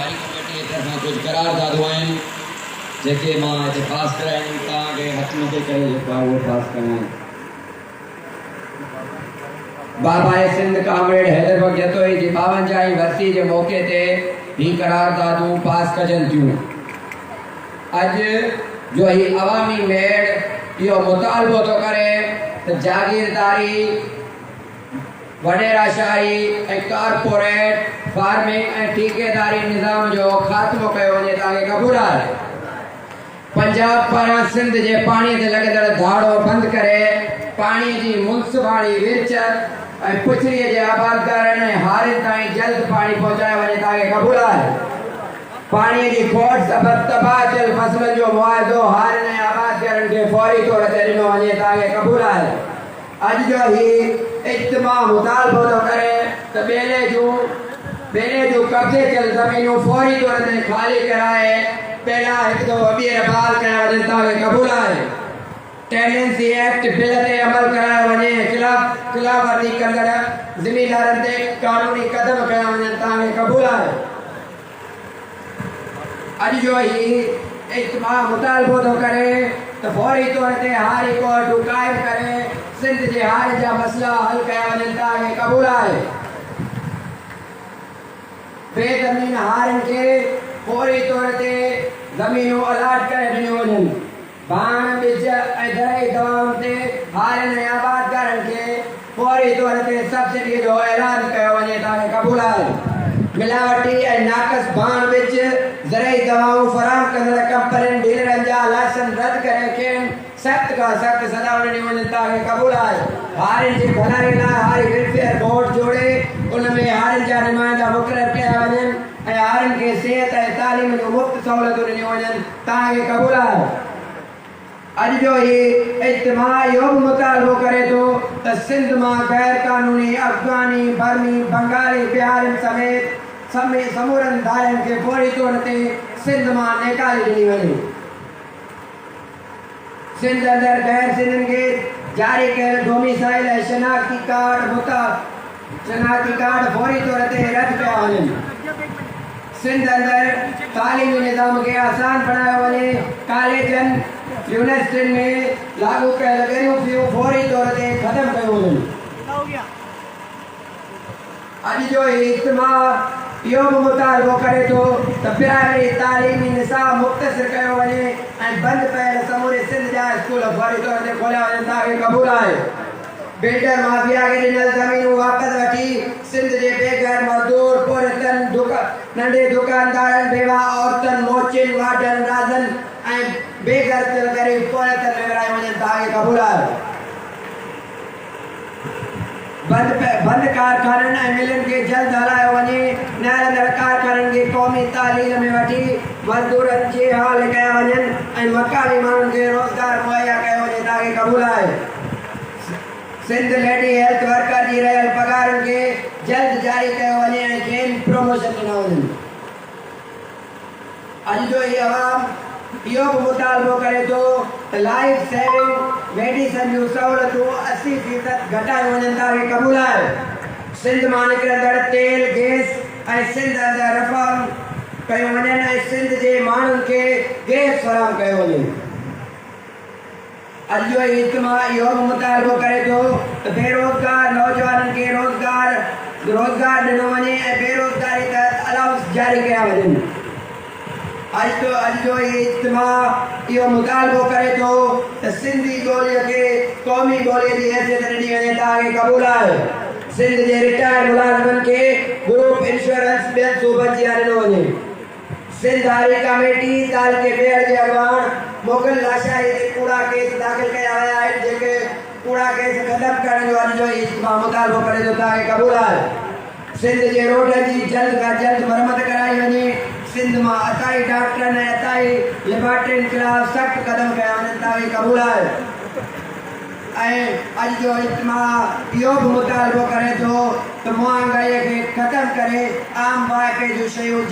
हारी कमेटी की तरफां कुछ करारदादूं आहिनि जेके मां हिते पास कराइनि तव्हांखे हथ मथे करे जेको आहे उहो पास कराइनि। बाबा सिंध कामरेड हैदर बख्श जतोई जी 52वीं वरसी के मौके ते ही करारदादूं पास कजन थियूं। अज जो ही अवामी मेड़ यो मुतालबो तो करे तो जागीरदारी वडेराशाही ए कारपोरेट फार्मिंग ए ठेकेदारी निज़ाम जो खात्मो कयो वञे। तव्हांखे क़बूल आहे? पंजाब पारां सिंध जे पाणी ते लॻंदड़ धाड़ो बंदि करे पाणी जी मुंसिपाली विरचत ऐं पुछड़ीअ जे आबादकारनि ऐं हारियुनि ताईं जल्द पाणी पहुचायो वञे। तव्हांखे क़बूल आहे? पाणी की खोट सबब तबाह थियल फसलनि जो मुआवज़ो हारियुनि ऐं आबादकारनि खे फौरी तौर ते ॾिनो वञे। तव्हांखे क़बूल आहे? अॼु जो ही इज्तिमा मुतालबो थो करे त ॿेले जूं कब्ज़े थियल ज़मीनूं फौरी तौर ते ख़ाली कराए पहला एक दो ॿीहर बहाल कया वञनि। तव्हांखे क़बूल आहे? टेनेंसी एक्ट बिल ते अमल करायो वञे। खिलाफवर्जी कंदड़ ज़मीनदारनि ते कानूनी कदम कया वञनि। तव्हांखे क़बूल आहे? अॼु जो ही इज्तिमा मुतालबो थो करे त फौरी तौर ते हारी कोर्टूं क़ाइम करे सिंध जे हार जा मसला हल कया वञनि। तव्हांखे क़बूल आहे? बेज़मीन हारनि खे फौरी तौर ते ज़मीनूं अलाट करे ॾिनियूं वञनि। बाण ॿिज ऐं दरई दवाउनि ते हारनि ऐं आबादकारनि खे फौरी तौर ते सब्सिडी जो ऐलान कयो वञे। तव्हांखे क़बूल आहे? मिलावटी ऐं नाक़स बाण ॿिज ज़रई दवाऊं फराहम कंदड़ कंपनियुनि डीलरनि जा लाइसेंस रद्द करे खेनि सख़्त खां सख़्त सज़ाऊं ॾिनियूं वञनि। तव्हांखे क़बूल आहे? हारियुनि जी भलाई लाइ हारी वेलफेयर बोर्ड जोड़े उन में हारियुनि जा नुमाइंदा मुक़ररु कया वञनि ऐं हारियुनि खे सिहत ऐं तालीम जूं मुफ़्त सहूलियतूं ॾिनियूं वञनि। तव्हांखे क़बूल आहे? अॼु जो ही इज्तिमा इहो बि मुतालबो करे थो त सिंध मां गैर कानूनी अफ़गानी बर्मी बंगाली बिहारियुनि समेत समूरनि धारनि खे फौरी तौर ते सिंध मां निकाली ॾिनी वञे। सिंध अंदर गैर सिंधियुनि खे जारी कयल डोमिसाइल ऐं शनाख्ती कार्ड फौरी तौर ते रद्द कया वञनि। सिंध अंदर तालीमी निज़ाम खे आसान बणायो वञे। कॉलेजनि यूनिवर्सिटियुनि में लागू कयल ॻरियूं फ़ियूं फौरी तौर ते ख़तमु कयो वञनि। अॼु जो ही इज्तिमा इहो बि मुतालबो करे थो त प्राइमरी तालीमी निसाब मुख़्तसिर कयो वञे ऐं बंदि पयल समूरे सिंध जा स्कूल फौरी तौर ते खोलिया वञनि। तव्हांखे क़बूल आहे? बिल्डर माफिया खे ॾिनल ज़मीनूं वापसि वठी सिंध जे बेघर मज़दूर पोरतनि नंढे दुकानदारनि बेवा औरतनि मोचिन वाढनि राज़नि ऐं बेघर थियल ग़रीब पोरतनि में विराए वञनि। तव्हांखे क़बूल आहे? बंद कारखाननि ऐं मिलनि खे जल्द हलायो वञे। न हलंदड़ कारखाननि खे क़ौमी तालीम में वठी मज़दूरनि जे हाल कया वञनि ऐं मकामी माण्हुनि खे रोज़गार मुहैया कयो वञे। तव्हांखे क़बूल आहे? सिंध लेडी हेल्थ वर्कर जी रहियल पगारनि खे जल्द जारी कयो वञे ऐं खेनि प्रमोशन ॾिना वञनि। अॼु जो ही अवाम इहो बि मुतालबो करे थो त लाइफ सेविंग मेडिसन जूं सहूलियतूं 80% घटायूं वञनि। तव्हांखे क़बूल आहे? सिंध मां निकिरंदड़ तेल गैस ऐं सिंध अंदरि रफ़ाम कयूं वञनि ऐं सिंध जे माण्हुनि खे गैस फराहम कयो वञे। अॼु जो इज्तिमा इहो बि मुतालबो करे थो त बेरोज़गार नौजवाननि खे रोज़गार ॾिनो वञे ऐं बेरोज़गारी तहत अलाउंस जारी कया वञनि। अॼु जो इज्तिमा इहो मुतालबो करे थो त सिंधी ॿोलीअ खे क़ौमी ॿोलीअ जी हैसियत ॾिनी वञे। तव्हांखे क़बूल आहे? सिंध जे रिटायर मुलाज़िमनि खे ग्रुप इंश्योरेंस ॿियनि सूबनि जी ॾिनो वञे। सिंध हारी कमेटी साल के बेहर जे अॻवान मुग़ल लाशाही ते कूड़ा केस दाख़िल कया विया आहिनि जेके कूड़ा केस ख़तमु करण जो अॼु जो इज्तिमा मुतालबो करे थो। तव्हांखे क़बूल आहे? सिंध जे रोड जी जल्द खां जल्द मरम्मत कराई वञे। सिंध मां अताई डॉक्टरनि ऐं अताई लेबॉरेटरियुनि खिलाफ़ सख़्त क़दम कया वञनि। तव्हांखे क़बूल आहे? ऐं अॼु जो इज्तिमा इहो बि मुतालबो करे थो त महांगाईअ खे ख़तमु करे आम वाइपे जूं शयूं